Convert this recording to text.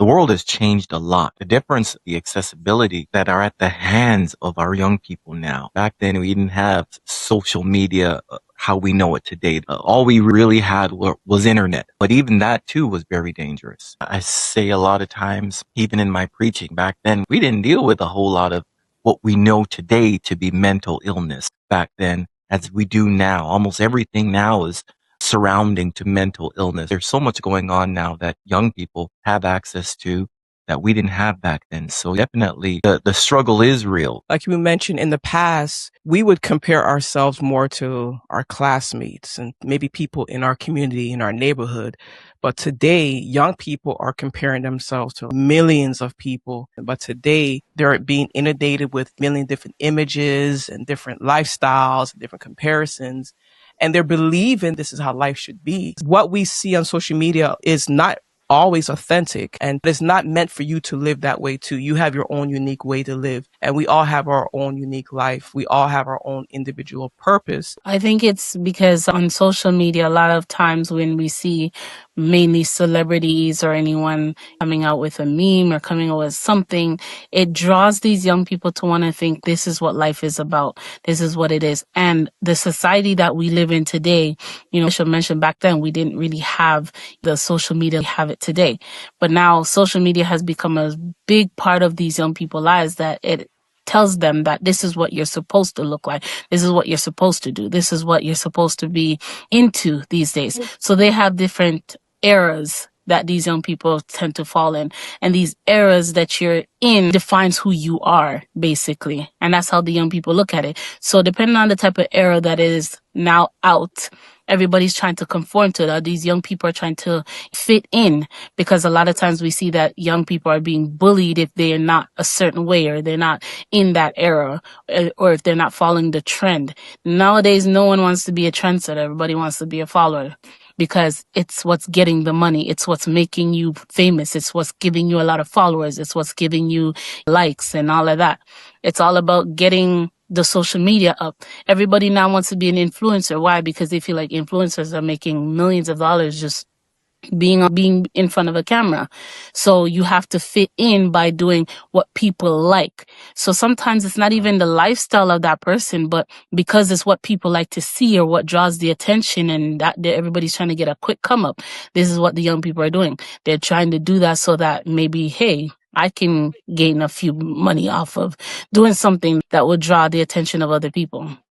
The world has changed a lot. The difference, the accessibility that are at the hands of our young people now. Back then, we didn't have social media how we know it today. All we really had was internet. But even that too was very dangerous. I say a lot of times, even in my preaching back then, we didn't deal with a whole lot of what we know today to be mental illness back then as we do now. Almost everything now is surrounding to mental illness. There's so much going on now that young people have access to that we didn't have back then. So definitely the struggle is real. Like you mentioned, in the past, we would compare ourselves more to our classmates and maybe people in our community, in our neighborhood. But today, young people are comparing themselves to millions of people. But today, they're being inundated with million different images and different lifestyles, different comparisons. And they're believing this is how life should be. What we see on social media is not always authentic, and it's not meant for you to live that way too. You have your own unique way to live, and we all have our own unique life. We all have our own individual purpose. I think it's because on social media, a lot of times when we see mainly celebrities or anyone coming out with a meme or coming out with something, it draws these young people to want to think this is what life is about. This is what it is. And the society that we live in today, I should mention back then, we didn't really have the social media we have it today. But now social media has become a big part of these young people's lives that it tells them that this is what you're supposed to look like. This is what you're supposed to do. This is what you're supposed to be into these days. So they have different eras that these young people tend to fall in. And these eras that you're in defines who you are, basically. And that's how the young people look at it. So depending on the type of era that is now out, everybody's trying to conform to that. These young people are trying to fit in, because a lot of times we see that young people are being bullied if they're not a certain way, or they're not in that era, or if they're not following the trend. Nowadays, no one wants to be a trendsetter. Everybody wants to be a follower, because it's what's getting the money. It's what's making you famous. It's what's giving you a lot of followers. It's what's giving you likes and all of that. It's all about getting the social media up. Everybody now wants to be an influencer. Why? Because they feel like influencers are making millions of dollars just being in front of a camera. So you have to fit in by doing what people like. So sometimes it's not even the lifestyle of that person, but because it's what people like to see or what draws the attention, and that everybody's trying to get a quick come up. This is what the young people are doing. They're trying to do that so that maybe, hey, I can gain a few money off of doing something that will draw the attention of other people.